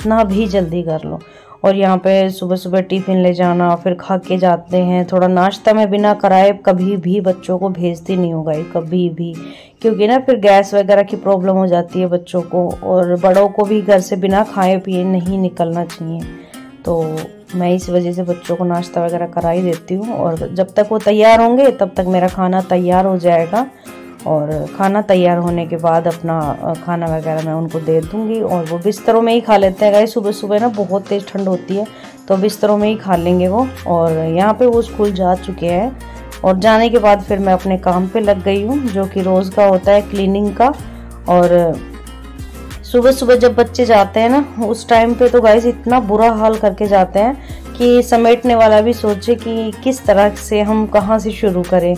जितना भी जल्दी कर लो। और यहाँ पे सुबह सुबह टिफ़िन ले जाना, फिर खा के जाते हैं। थोड़ा नाश्ता मैं बिना कराए कभी भी बच्चों को भेजती नहीं हूँ गाइस, कभी भी, क्योंकि ना फिर गैस वगैरह की प्रॉब्लम हो जाती है बच्चों को, और बड़ों को भी घर से बिना खाए पिए नहीं निकलना चाहिए। तो मैं इस वजह से बच्चों को नाश्ता वगैरह करा ही देती हूँ, और जब तक वो तैयार होंगे तब तक मेरा खाना तैयार हो जाएगा। और खाना तैयार होने के बाद अपना खाना वगैरह मैं उनको दे दूँगी, और वो बिस्तरों में ही खा लेते हैं गाइस। सुबह सुबह ना बहुत तेज़ ठंड होती है, तो बिस्तरों में ही खा लेंगे वो। और यहाँ पे वो स्कूल जा चुके हैं, और जाने के बाद फिर मैं अपने काम पे लग गई हूँ, जो कि रोज़ का होता है क्लीनिंग का। और सुबह सुबह जब बच्चे जाते हैं ना, उस टाइम पे तो गाइस इतना बुरा हाल करके जाते हैं कि समेटने वाला भी सोचे कि किस तरह से हम कहाँ से शुरू करें,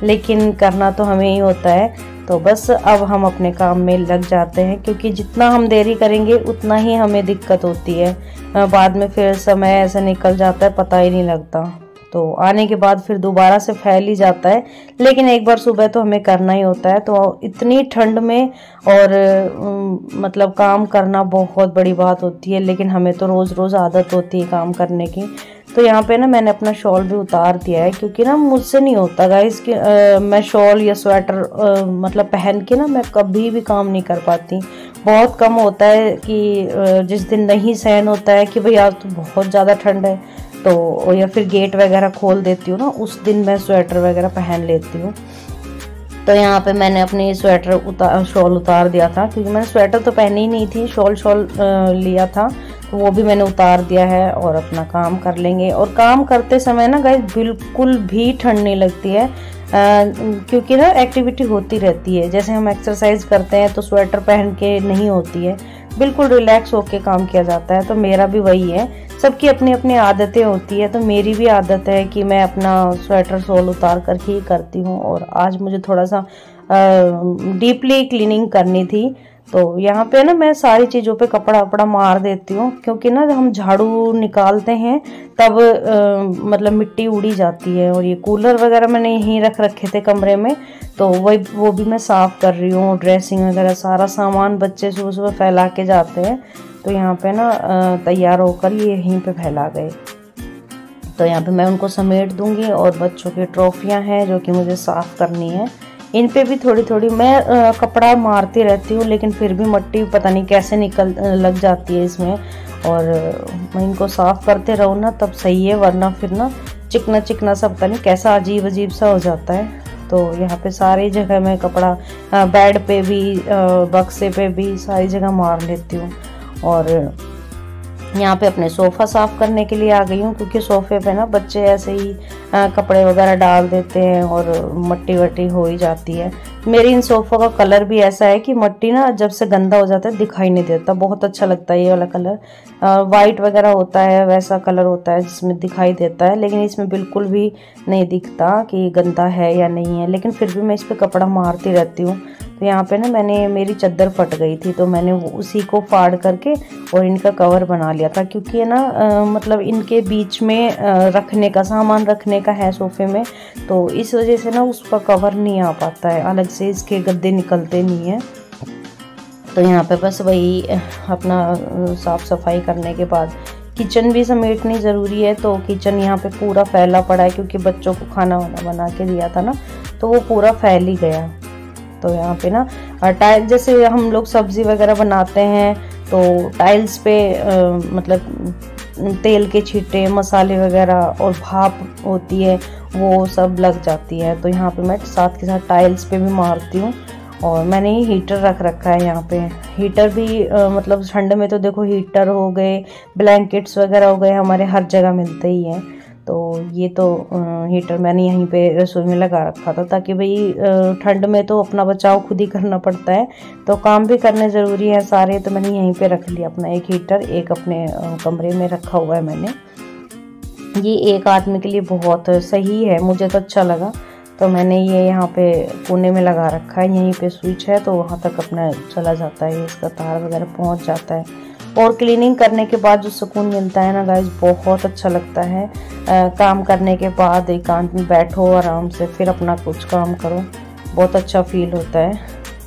लेकिन करना तो हमें ही होता है। तो बस अब हम अपने काम में लग जाते हैं, क्योंकि जितना हम देरी करेंगे उतना ही हमें दिक्कत होती है। बाद में फिर समय ऐसे निकल जाता है, पता ही नहीं लगता। तो आने के बाद फिर दोबारा से फैल ही जाता है, लेकिन एक बार सुबह तो हमें करना ही होता है। तो इतनी ठंड में और मतलब काम करना बहुत बड़ी बात होती है, लेकिन हमें तो रोज़ रोज़ आदत होती है काम करने की। तो यहाँ पे ना मैंने अपना शॉल भी उतार दिया है, क्योंकि ना मुझसे नहीं होता गाइस कि मैं शॉल या स्वेटर मतलब पहन के ना मैं कभी भी काम नहीं कर पाती। बहुत कम होता है कि जिस दिन नहीं सहन होता है कि भाई आज तो बहुत ज़्यादा ठंड है, तो या फिर गेट वगैरह खोल देती हूँ ना, उस दिन मैं स्वेटर वगैरह पहन लेती हूँ। तो यहाँ पे मैंने अपनी शॉल उतार दिया था, क्योंकि मैंने स्वेटर तो पहनी ही नहीं थी, शॉल लिया था, तो वो भी मैंने उतार दिया है। और अपना काम कर लेंगे। और काम करते समय ना गाइस बिल्कुल भी ठंड नहीं लगती है, क्योंकि ना एक्टिविटी होती रहती है। जैसे हम एक्सरसाइज करते हैं तो स्वेटर पहन के नहीं होती है, बिल्कुल रिलैक्स होके काम किया जाता है। तो मेरा भी वही है, सबकी अपनी अपनी आदतें होती है। तो मेरी भी आदत है कि मैं अपना स्वेटर शॉल उतार करके ही करती हूँ। और आज मुझे थोड़ा सा डीपली क्लीनिंग करनी थी, तो यहाँ पे ना मैं सारी चीज़ों पे कपड़ा वपड़ा मार देती हूँ, क्योंकि ना जब हम झाड़ू निकालते हैं तब मतलब मिट्टी उड़ी जाती है। और ये कूलर वगैरह मैंने यहीं रख रखे थे कमरे में, तो वो भी मैं साफ़ कर रही हूँ। ड्रेसिंग वगैरह सारा सामान बच्चे सुबह सुबह फैला के जाते हैं, तो यहाँ पे ना तैयार होकर ये यहीं पे फैला गए। तो यहाँ पे मैं उनको समेट दूँगी। और बच्चों की ट्रॉफियाँ हैं जो कि मुझे साफ़ करनी है, इन पे भी थोड़ी थोड़ी मैं कपड़ा मारती रहती हूँ, लेकिन फिर भी मिट्टी पता नहीं कैसे लग जाती है इसमें। और मैं इनको साफ़ करते रहूँ ना तब सही है, वरना फिर ना चिकना चिकना सा पता नहीं कैसा अजीब अजीब सा हो जाता है। तो यहाँ पे सारी जगह मैं कपड़ा बेड पे भी बक्से पे भी सारी जगह मार लेती हूँ। और यहाँ पे अपने सोफ़ा साफ़ करने के लिए आ गई हूँ, क्योंकि सोफ़े पे ना बच्चे ऐसे ही कपड़े वगैरह डाल देते हैं और मट्टी वट्टी हो ही जाती है। मेरी इन सोफ़ों का कलर भी ऐसा है कि मट्टी ना जब से गंदा हो जाता है दिखाई नहीं देता, बहुत अच्छा लगता है ये वाला कलर। वाइट वगैरह होता है, वैसा कलर होता है जिसमें दिखाई देता है, लेकिन इसमें बिल्कुल भी नहीं दिखता कि गंदा है या नहीं है। लेकिन फिर भी मैं इस पर कपड़ा मारती रहती हूँ। तो यहाँ पे ना मेरी चादर फट गई थी, तो मैंने उसी को फाड़ करके और इनका कवर बना लिया था, क्योंकि है ना मतलब इनके बीच में रखने का सामान रखने का है सोफ़े में, तो इस वजह से ना उस पर कवर नहीं आ पाता है, अलग से इसके गद्दे निकलते नहीं हैं। तो यहाँ पे बस वही अपना साफ़ सफाई करने के बाद किचन भी समेटनी ज़रूरी है। तो किचन यहाँ पे पूरा फैला पड़ा है, क्योंकि बच्चों को खाना वाना बना के दिया था ना, तो वो पूरा फैल ही गया। तो यहाँ पे ना टाइल, जैसे हम लोग सब्ज़ी वगैरह बनाते हैं तो टाइल्स पे मतलब तेल के छींटे, मसाले वगैरह और भाप होती है, वो सब लग जाती है। तो यहाँ पे मैं साथ के साथ टाइल्स पे भी मारती हूँ। और मैंने ये हीटर रख रखा है यहाँ पे। हीटर भी मतलब ठंड में तो देखो हीटर हो गए, ब्लैंकेट्स वगैरह हो गए, हमारे हर जगह मिलते ही हैं। तो ये तो हीटर मैंने यहीं पे रसोई में लगा रखा था, ताकि भाई ठंड में तो अपना बचाव खुद ही करना पड़ता है, तो काम भी करने ज़रूरी है सारे। तो मैंने यहीं पे रख लिया अपना एक हीटर, एक अपने कमरे में रखा हुआ है मैंने। ये एक आदमी के लिए बहुत सही है, मुझे तो अच्छा लगा। तो मैंने ये यहाँ पे कोने में लगा रखा है, यहीं पे स्विच है, तो वहाँ तक अपना चला जाता है, इसका तार वगैरह पहुँच जाता है। और क्लीनिंग करने के बाद जो सुकून मिलता है ना गाइस, बहुत अच्छा लगता है। काम करने के बाद एकांत में बैठो आराम से, फिर अपना कुछ काम करो, बहुत अच्छा फील होता है।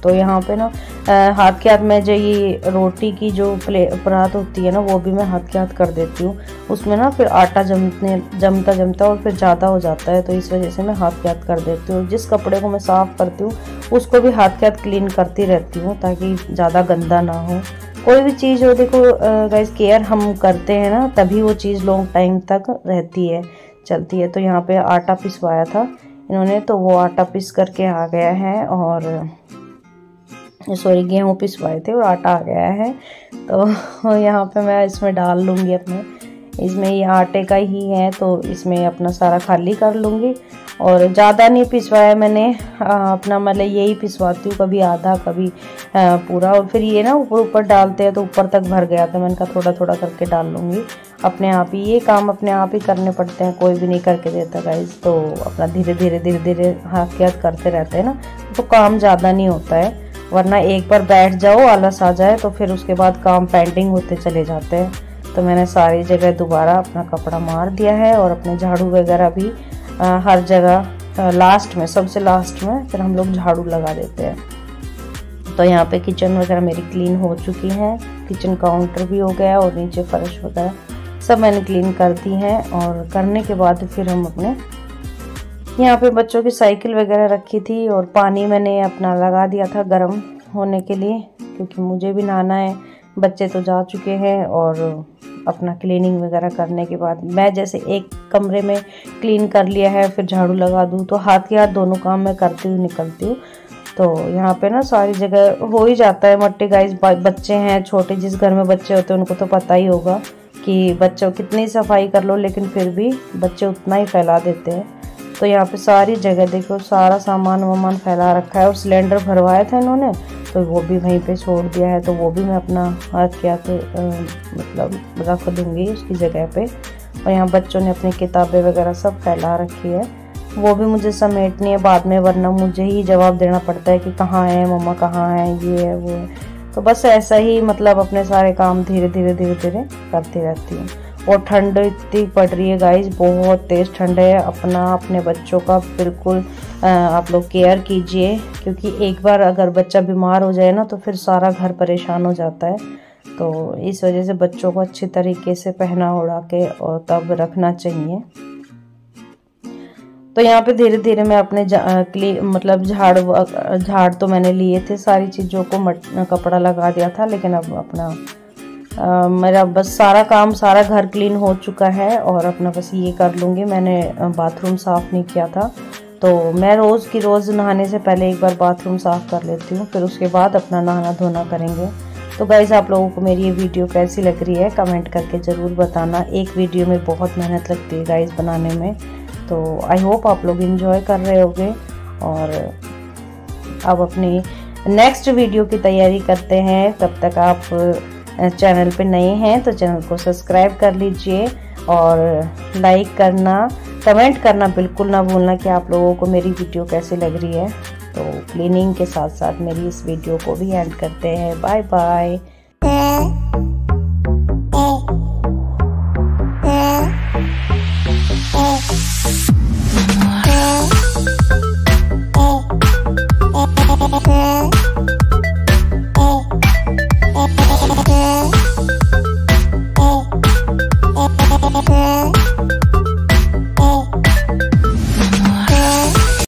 तो यहाँ पे ना हाथ के हाथ में जो ये रोटी की जो परात होती है ना, वो भी मैं हाथ के हाथ कर देती हूँ। उसमें ना फिर आटा जमता और फिर ज़्यादा हो जाता है, तो इस वजह से मैं हाथ के हाथ कर देती हूँ। जिस कपड़े को मैं साफ़ करती हूँ उसको भी हाथ के हाथ क्लीन करती रहती हूँ, ताकि ज़्यादा गंदा ना हो। कोई भी चीज़ हो, देखो गाइस, केयर हम करते हैं ना, तभी वो चीज़ लॉन्ग टाइम तक रहती है, चलती है। तो यहाँ पे आटा पिसवाया था इन्होंने, तो वो आटा पिस करके आ गया है, और सॉरी गेहूँ पिसवाए थे और आटा आ गया है। तो यहाँ पे मैं इसमें डाल लूँगी अपने, इसमें ये आटे का ही है तो इसमें अपना सारा खाली कर लूँगी। और ज़्यादा नहीं पिसवाया मैंने, अपना मतलब यही पिसवाती हूँ, कभी आधा कभी पूरा। और फिर ये ना ऊपर ऊपर डालते हैं तो ऊपर तक भर गया था, मैंने कहा थोड़ा थोड़ा करके डाल लूँगी। अपने आप ही ये काम अपने आप ही करने पड़ते हैं, कोई भी नहीं करके देता गाइस। तो अपना धीरे धीरे हाथ के हाथ करते रहते हैं ना, तो काम ज़्यादा नहीं होता है। वरना एक बार बैठ जाओ, आलस आ जाए, तो फिर उसके बाद काम पेंडिंग होते चले जाते हैं। तो मैंने सारी जगह दोबारा अपना कपड़ा मार दिया है, और अपने झाड़ू वगैरह भी हर जगह लास्ट में, सबसे लास्ट में फिर हम लोग झाड़ू लगा देते हैं। तो यहाँ पे किचन वगैरह मेरी क्लीन हो चुकी है, किचन काउंटर भी हो गया और नीचे फर्श वगैरह सब मैंने क्लीन कर दी है। और करने के बाद फिर हम अपने यहाँ पे बच्चों की साइकिल वगैरह रखी थी, और पानी मैंने अपना लगा दिया था गर्म होने के लिए, क्योंकि मुझे भी नहाना है। बच्चे तो जा चुके हैं, और अपना क्लीनिंग वगैरह करने के बाद मैं जैसे एक कमरे में क्लीन कर लिया है, फिर झाड़ू लगा दूँ, तो हाथ के हाथ दोनों काम मैं करती हुई निकलती हूँ। तो यहाँ पे ना सारी जगह हो ही जाता है मट्टी गाइस। बच्चे हैं छोटे, जिस घर में बच्चे होते हैं उनको तो पता ही होगा कि बच्चों कितनी सफाई कर लो, लेकिन फिर भी बच्चे उतना ही फैला देते हैं। तो यहाँ पे सारी जगह देखो, सारा सामान वामान फैला रखा है। और सिलेंडर भरवाया था इन्होंने, तो वो भी वहीं पे छोड़ दिया है, तो वो भी मैं अपना हाथ के हाथ मतलब रख दूँगी उसकी जगह पे। और यहाँ बच्चों ने अपनी किताबें वगैरह सब फैला रखी है, वो भी मुझे समेटनी है बाद में, वरना मुझे ही जवाब देना पड़ता है कि कहाँ है मम्मा, कहाँ है, ये है वो है। तो बस ऐसा ही मतलब अपने सारे काम धीरे धीरे करती रहती हूँ। और ठंड इतनी पड़ रही है गाइस, बहुत तेज़ ठंड है। अपने बच्चों का बिल्कुल आप लोग केयर कीजिए, क्योंकि एक बार अगर बच्चा बीमार हो जाए ना, तो फिर सारा घर परेशान हो जाता है। तो इस वजह से बच्चों को अच्छी तरीके से पहना ओढ़ा के और तब रखना चाहिए। तो यहाँ पे धीरे धीरे मैं अपने मतलब झाड़ तो मैंने लिए थे, सारी चीज़ों को कपड़ा लगा दिया था, लेकिन अब अपना मेरा बस सारा काम, सारा घर क्लीन हो चुका है। और अपना बस ये कर लूँगी। मैंने बाथरूम साफ़ नहीं किया था, तो मैं रोज़ की रोज़ नहाने से पहले एक बार बाथरूम साफ़ कर लेती हूँ, फिर उसके बाद अपना नहाना धोना करेंगे। तो गाइज़, आप लोगों को मेरी ये वीडियो कैसी लग रही है कमेंट करके ज़रूर बताना। एक वीडियो में बहुत मेहनत लगती है गाइज़ बनाने में, तो आई होप आप लोग एंजॉय कर रहे होंगे। और अब अपनी नेक्स्ट वीडियो की तैयारी करते हैं। तब तक आप चैनल पे नए हैं तो चैनल को सब्सक्राइब कर लीजिए, और लाइक करना, कमेंट करना बिल्कुल ना भूलना कि आप लोगों को मेरी वीडियो कैसी लग रही है। तो क्लीनिंग के साथ साथ मेरी इस वीडियो को भी एंड करते हैं। Bye bye. Yeah.